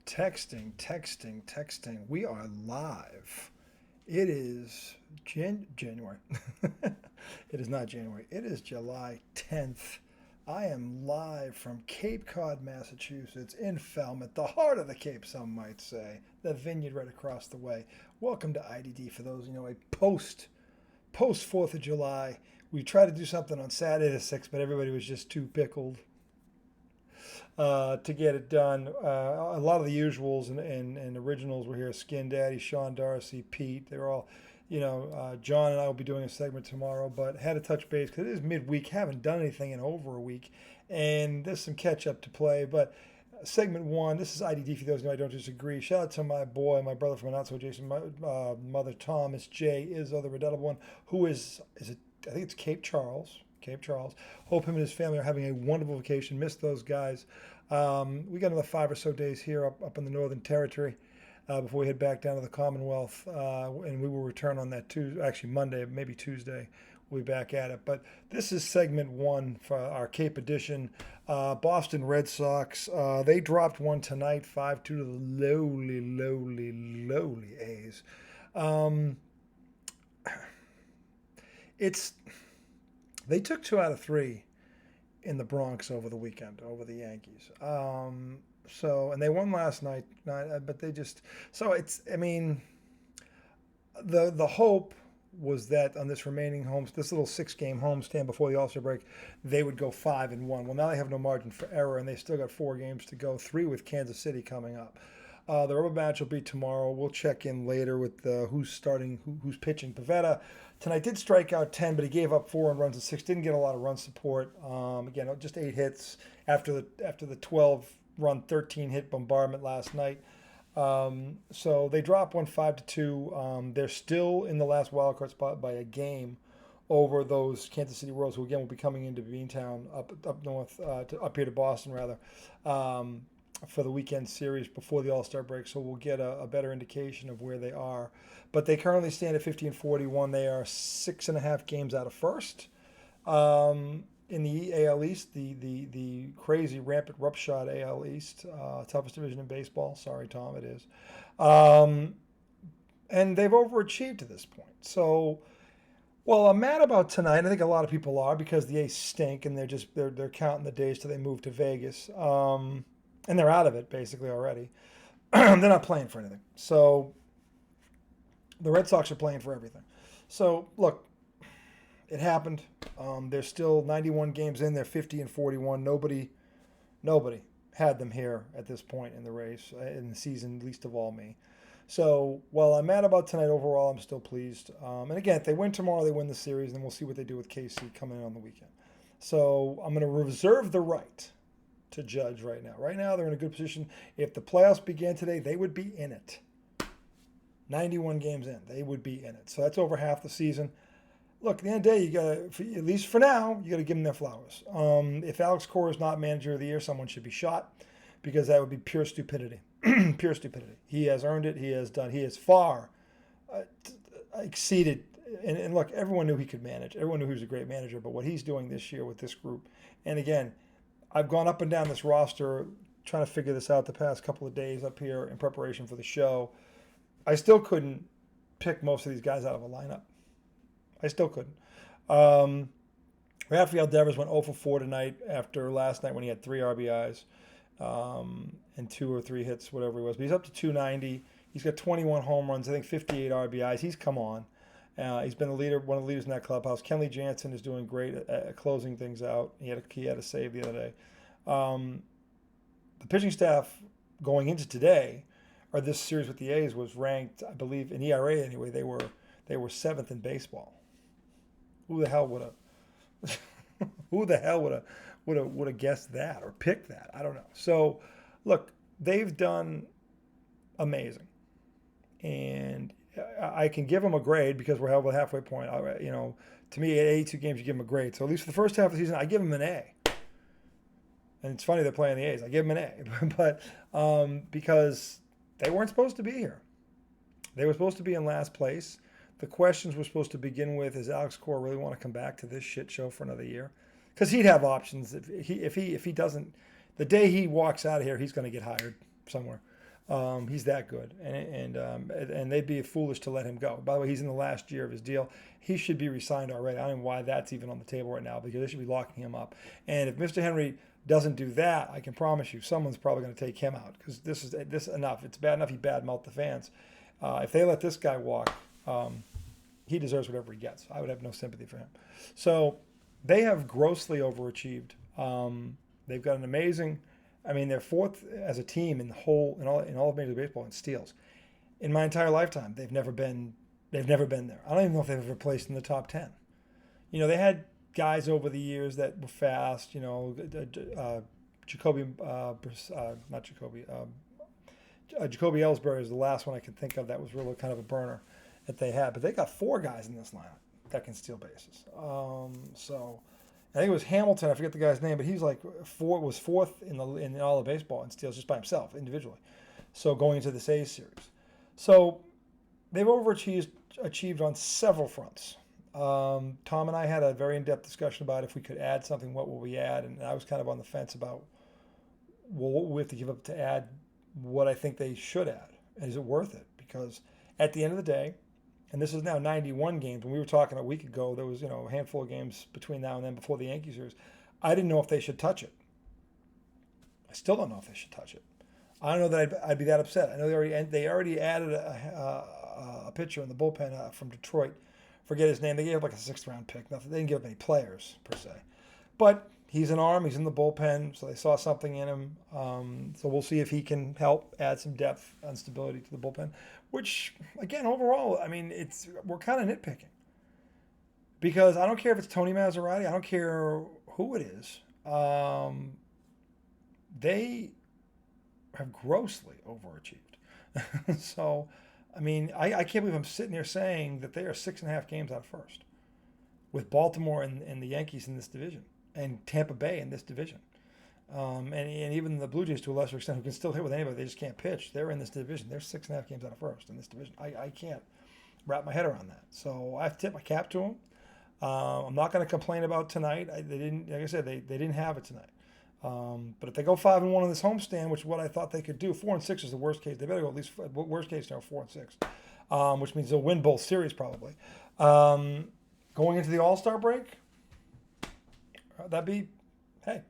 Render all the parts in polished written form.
Texting. We are live. It is January. It is not January. It is July 10th. I am live from Cape Cod, Massachusetts, in Falmouth, the heart of the Cape, some might say. The vineyard right across the way. Welcome to IDD. For those a post 4th of July. We tried to do something on Saturday the 6th, but everybody was just too pickled to get it done. A lot of the usuals and originals were here. Skin Daddy, Sean Darcy, Pete. They were all, John and I will be doing a segment tomorrow, but had to touch base because it is midweek. Haven't done anything in over a week, and there's some catch up to play. But segment one, this is IDD for those who know I don't disagree. Shout out to my boy, my brother from a not so Jason, my mother Thomas J is the redoubtable one, who is it? I think it's Cape Charles. Cape Charles. Hope him and his family are having a wonderful vacation. Miss those guys. We got another 5 or so days here up in the Northern Territory before we head back down to the Commonwealth, and we will return on that Tuesday, actually Monday, maybe Tuesday. We'll be back at it. But this is segment one for our Cape edition. Boston Red Sox. They dropped one tonight, 5-2 to the lowly A's. They took 2 out of 3 in the Bronx over the weekend, over the Yankees. And they won last night, but they just, so it's, I mean, the hope was that on this remaining this little 6-game homestand before the All-Star break, they would go 5-1. Well, now they have no margin for error, and they still got 4 games to go, 3 with Kansas City coming up. The rubber match will be tomorrow. We'll check in later with who's starting, who's pitching. Pavetta tonight did strike out 10, but he gave up 4 runs and 6. Didn't get a lot of run support. Again, just 8 hits after the 12-run, 13-hit bombardment last night. So they dropped one 5-2. They're still in the last wildcard spot by a game over those Kansas City Royals, who again will be coming into Beantown up north, up here to Boston rather. For the weekend series before the All-Star break, so we'll get a better indication of where they are. But they currently stand at 50-41. They are 6.5 games out of first. In the AL East, the crazy rampant roughshod AL East, toughest division in baseball. Sorry, Tom, it is. And they've overachieved to this point. So, well, I'm mad about tonight. I think a lot of people are because the A's stink and they're counting the days till they move to Vegas. And they're out of it basically already. They're not playing for anything. So the Red Sox are playing for everything. So look, it happened. They're still 91 games in. They're 50-41. Nobody had them here at this point in the race, in the season, least of all me. So while I'm mad about tonight overall, I'm still pleased. And again, if they win tomorrow, they win the series, and then we'll see what they do with KC coming in on the weekend. So I'm going to reserve the right to judge right now. Right now, they're in a good position. If the playoffs began today, they would be in it. 91 games in, they would be in it. So that's over half the season. Look, at the end of the day, you got at least for now, you got to give them their flowers. If Alex Cora is not manager of the year, someone should be shot because that would be pure stupidity. Pure stupidity. He has earned it. He has far exceeded. And look, everyone knew he could manage. Everyone knew he was a great manager. But what he's doing this year with this group, and again, I've gone up and down this roster trying to figure this out the past couple of days up here in preparation for the show. I still couldn't pick most of these guys out of a lineup. I still couldn't. Rafael Devers went 0 for 4 tonight after last night when he had 3 RBIs and 2 or 3 hits, whatever he was. But he's up to 290. He's got 21 home runs, I think 58 RBIs. He's come on. He's been one of the leaders in that clubhouse. Kenley Jansen is doing great at closing things out. He had a save the other day. The pitching staff going into today, or this series with the A's, was ranked, I believe, in ERA anyway. They were 7th in baseball. Who the hell would have guessed that or picked that? I don't know. So, look, they've done amazing, and I can give them a grade because we're over the halfway point. To me, at 82 games, you give them a grade. So at least for the first half of the season, I give them an A. And it's funny they're playing the A's. I give them an A, but because they weren't supposed to be here, they were supposed to be in last place. The questions were supposed to begin with: Does Alex Cora really want to come back to this shit show for another year? Because he'd have options if he doesn't. The day he walks out of here, he's going to get hired somewhere. He's that good, and they'd be foolish to let him go. By the way, he's in the last year of his deal. He should be resigned already. I don't know why that's even on the table right now, because they should be locking him up. And if Mr. Henry doesn't do that, I can promise you, someone's probably going to take him out, because this enough. It's bad enough he badmouthed the fans. If they let this guy walk, he deserves whatever he gets. I would have no sympathy for him. So they have grossly overachieved. They've got an amazing. I mean, they're fourth as a team in all of Major League Baseball in steals. In my entire lifetime, they've never been there. I don't even know if they've ever placed in the top 10. You know, they had guys over the years that were fast. You know, Jacoby, not Jacoby. Jacoby Ellsbury is the last one I can think of that was really kind of a burner that they had. But they got 4 guys in this lineup that can steal bases. So I think it was Hamilton. I forget the guy's name, but he's like fourth in all of baseball in steals just by himself individually. So going into this A series, so they've overachieved on several fronts. Tom and I had a very in-depth discussion about if we could add something, what will we add? And I was kind of on the fence about, well, what we have to give up to add what I think they should add. Is it worth it? Because at the end of the day, and this is now 91 games. When we were talking a week ago, there was a handful of games between now and then before the Yankees series. I didn't know if they should touch it. I still don't know if they should touch it. I don't know that I'd be that upset. I know they already added a pitcher in the bullpen from Detroit. Forget his name. They gave like a 6th-round pick. Nothing. They didn't give up any players per se, but he's an arm. He's in the bullpen, so they saw something in him. So we'll see if he can help add some depth and stability to the bullpen. Which, again, overall, I mean, we're kind of nitpicking, because I don't care if it's Tony Maserati. I don't care who it is. They have grossly overachieved. So, I mean, I can't believe I'm sitting here saying that they are 6.5 games out of first, with Baltimore and the Yankees in this division, and Tampa Bay in this division. And even the Blue Jays, to a lesser extent, who can still hit with anybody, they just can't pitch. They're in this division. They're 6.5 games out of first in this division. I can't wrap my head around that. So I have to tip my cap to them. I'm not going to complain about tonight. They didn't, like I said, they didn't have it tonight. But if they go 5-1 on this homestand, which is what I thought they could do, 4-6 is the worst case. They better go at least worst case now 4-6, which means they'll win both series probably. Going into the All-Star break, that'd be, hey,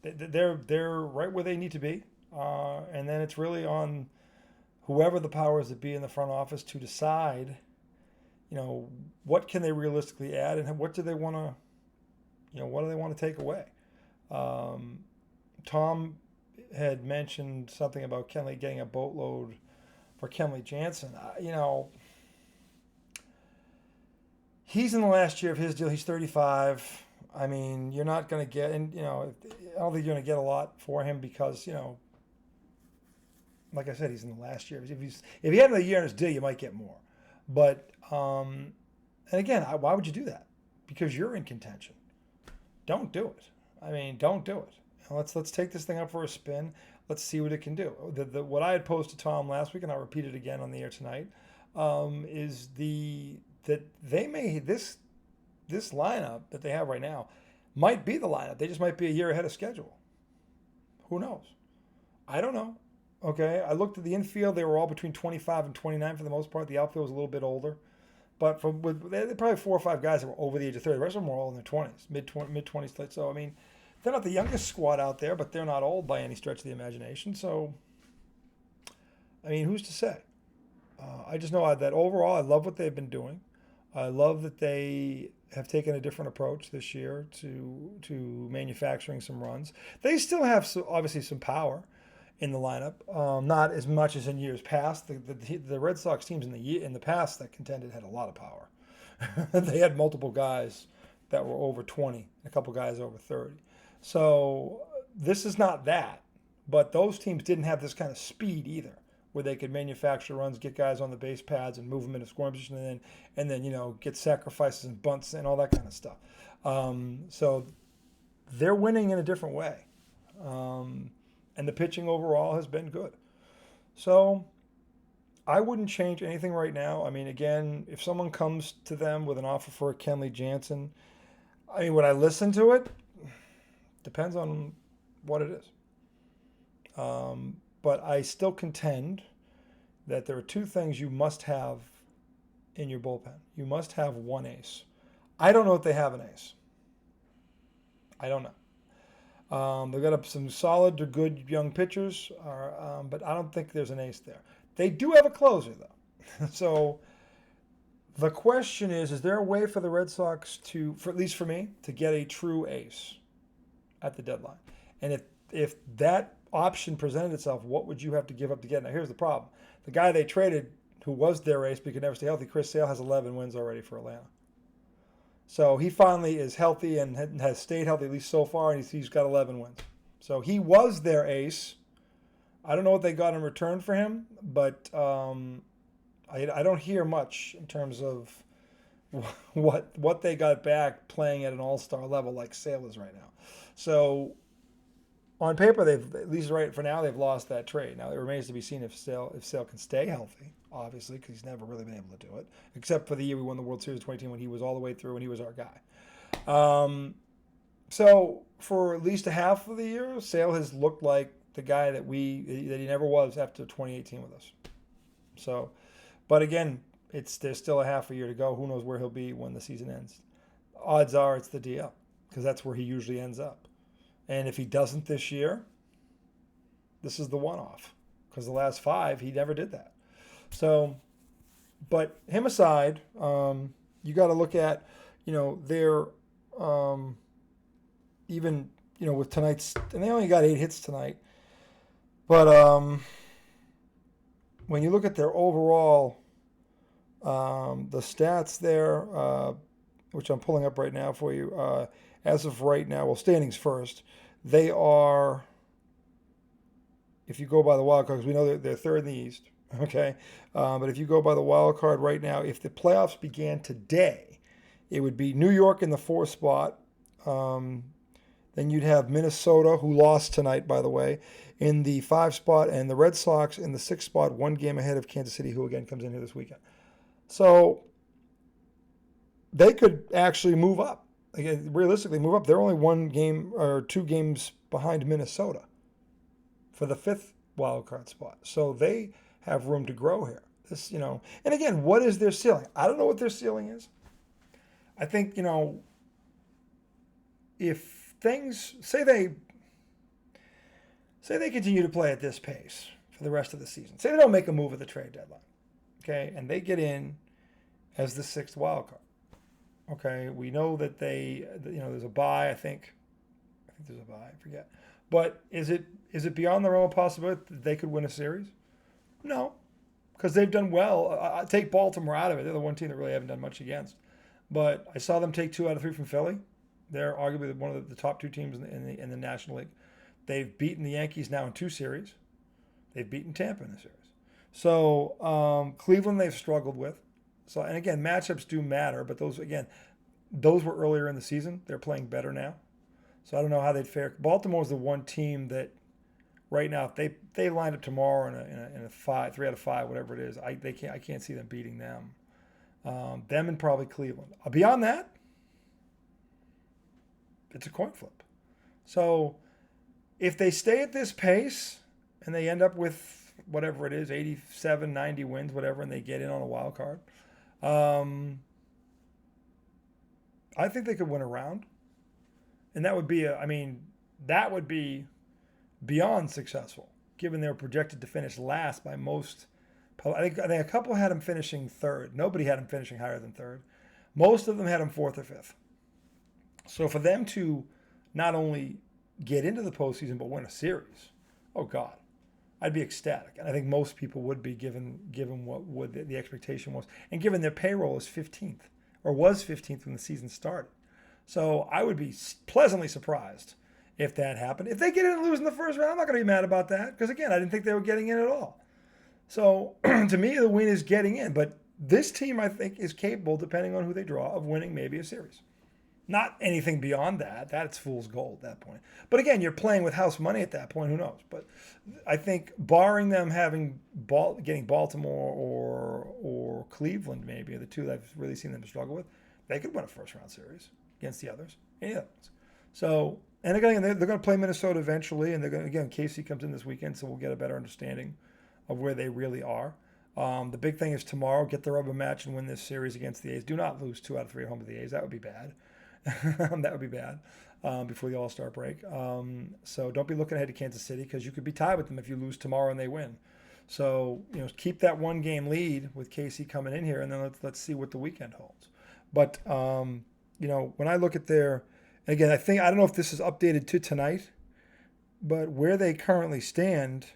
they're right where they need to be, and then it's really on whoever the powers that be in the front office to decide, what can they realistically add, and what do they want to take away. Tom had mentioned something about Kenley getting a boatload for Kenley Jansen. He's in the last year of his deal. He's 35. I mean, you're not going to get, and I don't think you're going to get a lot for him because, like I said, he's in the last year. If he had another year in his deal, you might get more. But and again, why would you do that? Because you're in contention. Don't do it. I mean, don't do it. Let's take this thing up for a spin. Let's see what it can do. What I had posed to Tom last week, and I'll repeat it again on the air tonight, is that they may this lineup that they have right now might be the lineup. They just might be a year ahead of schedule. Who knows? I don't know. Okay, I looked at the infield. They were all between 25 and 29 for the most part. The outfield was a little bit older. But they're probably 4 or 5 guys that were over the age of 30. The rest of them were all in their 20s, mid-20s. So, I mean, they're not the youngest squad out there, but they're not old by any stretch of the imagination. So, I mean, who's to say? I just know that overall I love what they've been doing. I love that they have taken a different approach this year to manufacturing some runs. They still have obviously some power in the lineup, not as much as in years past. The Red Sox teams in the past that contended had a lot of power. They had multiple guys that were over 20, and a couple guys over 30. So this is not that, but those teams didn't have this kind of speed either, where they could manufacture runs, get guys on the base pads, and move them into scoring position, and then get sacrifices and bunts and all that kind of stuff. So they're winning in a different way. And the pitching overall has been good. So I wouldn't change anything right now. I mean, again, if someone comes to them with an offer for a Kenley Jansen, I mean, would I listen to it? Depends on what it is. but I still contend that there are two things you must have in your bullpen. You must have one ace. I don't know if they have an ace. I don't know. They've got some solid to good young pitchers, but I don't think there's an ace there. They do have a closer, though. So the question is there a way for the Red Sox to, at least for me, to get a true ace at the deadline? And if that option presented itself, what would you have to give up to get it? Now, here's the problem. The guy they traded, who was their ace but could never stay healthy, Chris Sale, has 11 wins already for Atlanta. So he finally is healthy and has stayed healthy, at least so far, and he's got 11 wins. So he was their ace. I don't know what they got in return for him, but I don't hear much in terms of what they got back playing at an all-star level like Sale is right now. So on paper, they've, at least right for now, they've lost that trade. Now it remains to be seen if Sale can stay healthy, obviously, because he's never really been able to do it, except for the year we won the World Series 2018 when he was all the way through and he was our guy. So for at least a half of the year, Sale has looked like the guy that he never was after 2018 with us. So, but again, there's still a half a year to go. Who knows where he'll be when the season ends? Odds are it's the DL, because that's where he usually ends up. And if he doesn't this year, this is the one-off, because the last 5 he never did that. So, but him aside, you got to look at, their even with tonight's, and they only got 8 hits tonight. But when you look at their overall, the stats there, which I'm pulling up right now for you, as of right now, well, standings first, they are, if you go by the wild card, because we know they're third in the East, okay? But if you go by the wild card right now, if the playoffs began today, it would be New York in the 4th spot. Then you'd have Minnesota, who lost tonight, by the way, in the 5 spot, and the Red Sox in the 6th spot, 1 game ahead of Kansas City, who again comes in here this weekend. So they could actually move up. Again, realistically, move up. They're only 1 game or 2 games behind Minnesota for the 5th wild card spot. So they have room to grow here. And again, what is their ceiling? I don't know what their ceiling is. I think, if things, say they continue to play at this pace for the rest of the season. Say they don't make a move at the trade deadline, okay, and they get in as the 6th wild card. Okay, we know that there's a bye. I think there's a bye. I forget. But is it beyond the realm of possibility that they could win a series? No, because they've done well. I take Baltimore out of it. They're the one team that really haven't done much against. But I saw them take 2 out of 3 from Philly. They're arguably one of the top 2 teams in the National League. They've beaten the Yankees now in 2 series. They've beaten Tampa in a series. So Cleveland they've struggled with. So, and again, matchups do matter, but those were earlier in the season. They're playing better now. So I don't know how they'd fare. Baltimore's the one team that right now, if they lined up tomorrow in a 3 out of 5, whatever it is, I can't see them beating them. Them and probably Cleveland. Beyond that, it's a coin flip. So if they stay at this pace and they end up with whatever it is, 87, 90 wins, whatever, and they get in on a wild card, I think they could win a round. And that would be beyond successful, given they were projected to finish last by most. I think a couple had them finishing 3rd. Nobody had them finishing higher than 3rd. Most of them had them 4th or 5th. So for them to not only get into the postseason but win a series, oh God, I'd be ecstatic. And I think most people would be, given what the expectation was, and given their payroll is 15th or was 15th when the season started. So I would be pleasantly surprised if that happened. If they get in and lose in the first round, I'm not going to be mad about that, because again, I didn't think they were getting in at all. So to me, the win is getting in. But this team, I think, is capable, depending on who they draw, of winning maybe a series. Not anything beyond that. That's fool's gold at that point. But again, you're playing with house money at that point. Who knows? But I think, barring them getting Baltimore or Cleveland, maybe, are the 2 that I've really seen them struggle with, they could win a first-round series against the others. Any of those. So And again, they're going to play Minnesota eventually, and they're going to, again, Casey comes in this weekend, so we'll get a better understanding of where they really are. The big thing is tomorrow, get the rubber match and win this series against the A's. Do not lose 2 out of 3 at home to the A's. That would be bad. That would be bad before the All-Star break. So don't be looking ahead to Kansas City because you could be tied with them if you lose tomorrow and they win. So, keep that 1-game lead with Casey coming in here, and then let's see what the weekend holds. But, when I look at their, again, I don't know if this is updated to tonight, but where they currently stand,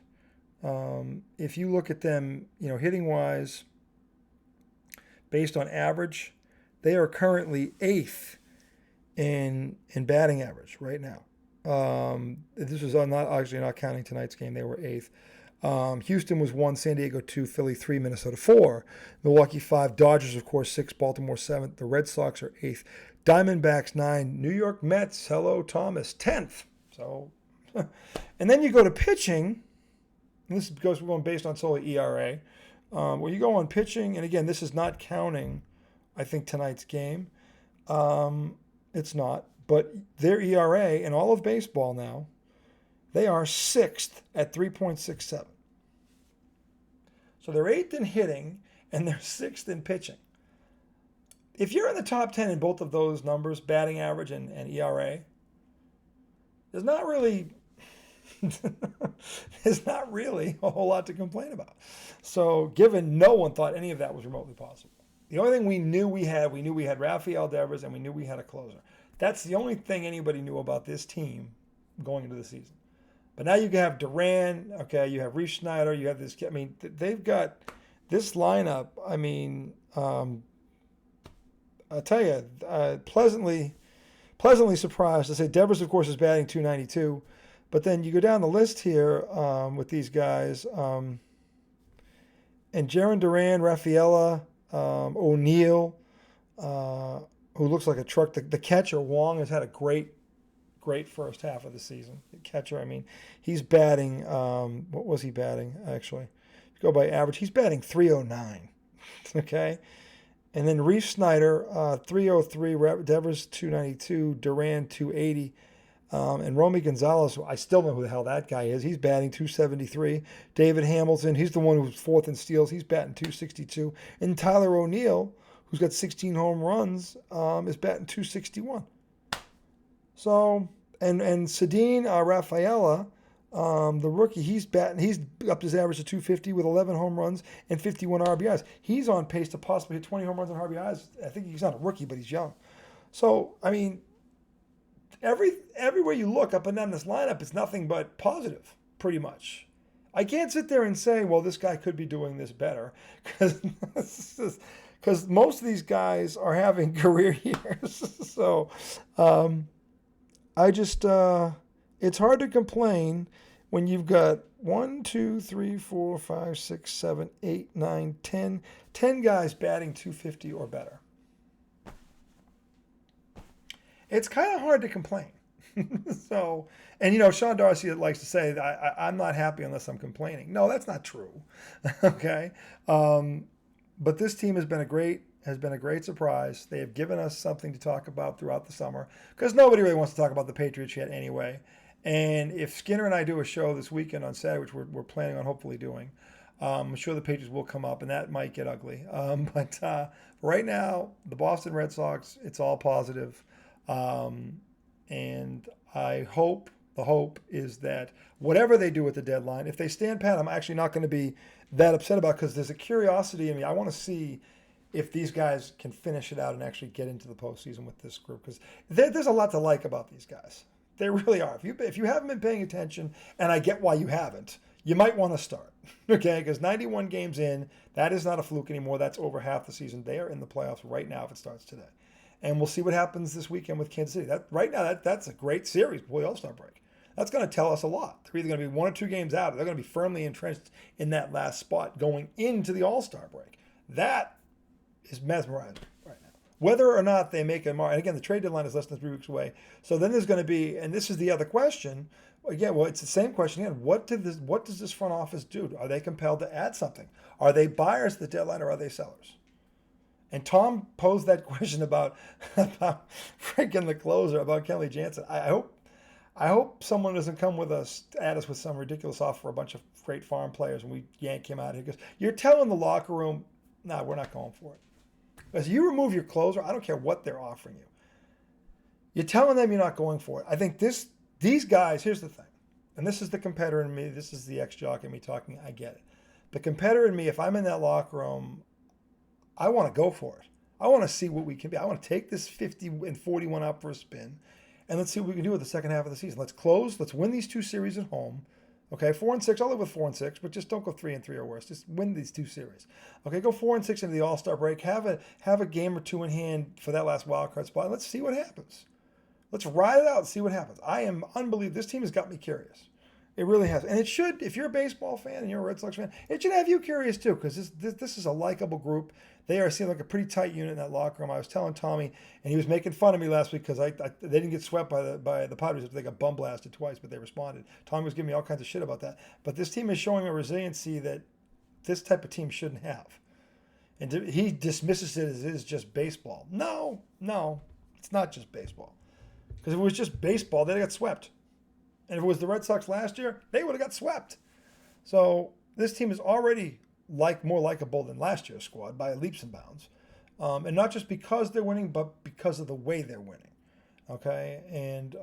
if you look at them, hitting wise, based on average, they are currently 8th in batting average right now. This is not counting tonight's game. They were 8th. Houston was 1, San Diego 2, Philly 3, Minnesota 4, Milwaukee 5, Dodgers, of course, 6, Baltimore 7th. The Red Sox are 8th. Diamondbacks 9, New York Mets, hello Thomas, 10th. So, and then you go to pitching. And this goes, we're going based on solely ERA. Where you go on pitching, and again, this is not counting, I think, tonight's game. It's not. But their ERA in all of baseball now, they are 6th at 3.67. So they're 8th in hitting, and they're 6th in pitching. If you're in the top 10 in both of those numbers, batting average and ERA, there's not really a whole lot to complain about. So given no one thought any of that was remotely possible. The only thing we knew we had Rafael Devers, and we knew we had a closer. That's the only thing anybody knew about this team going into the season. But now you have Duran, okay, you have Reese Schneider, you have this, they've got this lineup, I'll tell you, pleasantly surprised. I say Devers, of course, is batting .292, but then you go down the list here with these guys, and Jaron Duran, Rafaela, O'Neill, who looks like a truck. The catcher, Wong, has had a great first half of the season. The catcher, he's batting, what was he batting, actually? If you go by average, he's batting .309, okay? And then Reese Snyder, .303, Devers .292, Duran .280, and Romy Gonzalez, I still know who the hell that guy is. He's batting .273. David Hamilton, he's the one who's 4th in steals. He's batting .262. And Tyler O'Neill, who's got 16 home runs, is batting .261. So, and Cedine Rafaela, the rookie, he's upped his average to .250 with 11 home runs and 51 RBIs. He's on pace to possibly hit 20 home runs and RBIs. I think he's not a rookie, but he's young. So, everywhere you look up and down this lineup, it's nothing but positive, pretty much. I can't sit there and say, well, this guy could be doing this better, because most of these guys are having career years. So, it's hard to complain when you've got 1, 2, 3, 4, 5, 6, 7, 8, 9, 10 guys batting .250 or better. It's kind of hard to complain. So, and Sean Darcy likes to say that I'm not happy unless I'm complaining. No, that's not true. Okay. But this team has been a great surprise. They have given us something to talk about throughout the summer because nobody really wants to talk about the Patriots yet anyway. And if Skinner and I do a show this weekend on Saturday, which we're planning on hopefully doing, I'm sure the Patriots will come up, and that might get ugly. But right now, the Boston Red Sox, it's all positive. And the hope is that whatever they do at the deadline, if they stand pat, I'm actually not going to be that upset about, because there's a curiosity in me. I want to see if these guys can finish it out and actually get into the postseason with this group, because there's a lot to like about these guys. There really are. If you haven't been paying attention, and I get why you haven't, you might want to start, okay? Because 91 games in, that is not a fluke anymore. That's over half the season. They are in the playoffs right now if it starts today. And we'll see what happens this weekend with Kansas City. That's a great series before the All-Star break. That's going to tell us a lot. They're either going to be 1 or 2 games out. They're going to be firmly entrenched in that last spot going into the All-Star break. That is mesmerizing right now. Whether or not they make a mark, and again, the trade deadline is less than 3 weeks away. So then there's going to be, and this is the other question. Again, well, it's the same question again. What does this front office do? Are they compelled to add something? Are they buyers at the deadline, or are they sellers? And Tom posed that question about freaking the closer, about Kenley Jansen. I I hope someone doesn't come with us at us with some ridiculous offer for a bunch of great farm players and we yank him out of here. Because you're telling the locker room, nah, we're not going for it. As you remove your closer, I don't care what they're offering you. You're telling them you're not going for it. I think these guys, here's the thing, and this is the competitor in me, this is the ex-jock in me talking, I get it. The competitor in me, if I'm in that locker room, I want to go for it. I want to see what we can be. I want to take this 50 and 41 out for a spin, and let's see what we can do with the second half of the season. Let's close. Let's win these two series at home. Okay, 4-6. I'll live with 4-6, but just don't go 3-3 or worse. Just win these two series. Okay, go 4-6 into the All-Star break. Have a game or two in hand for that last wild card spot. Let's see what happens. Let's ride it out and see what happens. I am unbelievable. This team has got me curious. It really has. And it should, if you're a baseball fan and you're a Red Sox fan, it should have you curious too, because this is a likable group. They are seem like a pretty tight unit in that locker room. I was telling Tommy, and he was making fun of me last week because they didn't get swept by the Padres. They got bum blasted twice, but they responded. Tommy was giving me all kinds of shit about that. But this team is showing a resiliency that this type of team shouldn't have. And he dismisses it as it is just baseball. No, it's not just baseball. Because if it was just baseball, they'd have got swept. And if it was the Red Sox last year, they would have got swept. So this team is already more likable than last year's squad by leaps and bounds. And not just because they're winning, but because of the way they're winning. Okay? And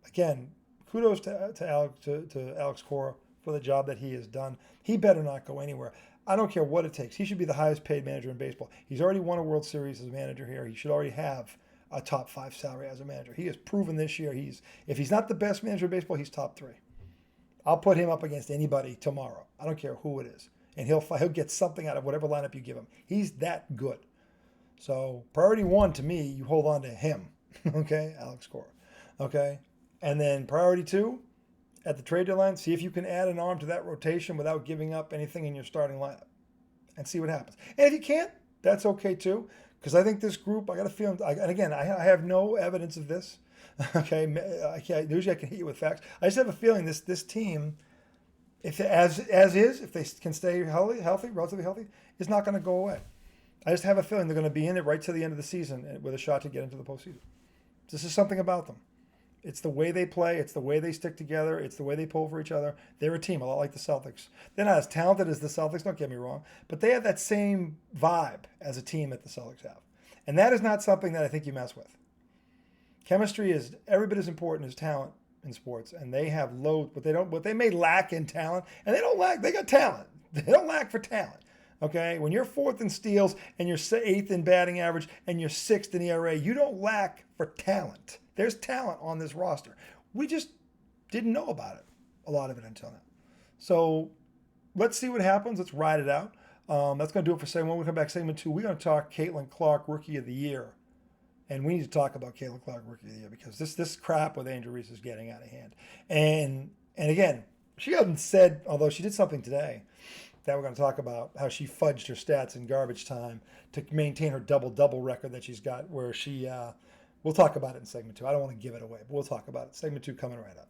again, kudos to Alex Cora for the job that he has done. He better not go anywhere. I don't care what it takes. He should be the highest paid manager in baseball. He's already won a World Series as a manager here. He should already have a top 5 salary as a manager. He has proven this year if he's not the best manager in baseball, he's top 3. I'll put him up against anybody tomorrow. I don't care who it is. And he'll get something out of whatever lineup you give him. He's that good. So priority 1 to me, you hold on to him. Okay, Alex Cora. Okay, and then priority 2, at the trade deadline, see if you can add an arm to that rotation without giving up anything in your starting lineup, and see what happens. And if you can't, that's okay too. Because I think this group, I got a feeling, and again, I have no evidence of this. Okay, usually I can hit you with facts. I just have a feeling this team, if if they can stay healthy, relatively healthy, is not going to go away. I just have a feeling they're going to be in it right to the end of the season with a shot to get into the postseason. This is something about them. It's the way they play. It's the way they stick together. It's the way they pull for each other. They're a team, a lot like the Celtics. They're not as talented as the Celtics, don't get me wrong, but they have that same vibe as a team that the Celtics have. And that is not something that I think you mess with. Chemistry is every bit as important as talent in sports, and they have what they may lack in talent, and they got talent. They don't lack for talent. Okay? When you're 4th in steals and you're 8th in batting average and you're 6th in ERA, you don't lack for talent. There's talent on this roster. We just didn't know about it, a lot of it until now. So let's see what happens. Let's ride it out. That's going to do it for segment 1. When we come back segment 2, we're going to talk Caitlin Clark, Rookie of the Year. And we need to talk about Caitlin Clark, Rookie of the Year, because this crap with Angel Reese is getting out of hand. And again, she hasn't said, although she did something today, that we're going to talk about how she fudged her stats in garbage time to maintain her double-double record that she's got, where she... we'll talk about it in segment 2. I don't want to give it away, but we'll talk about it. Segment 2 coming right up.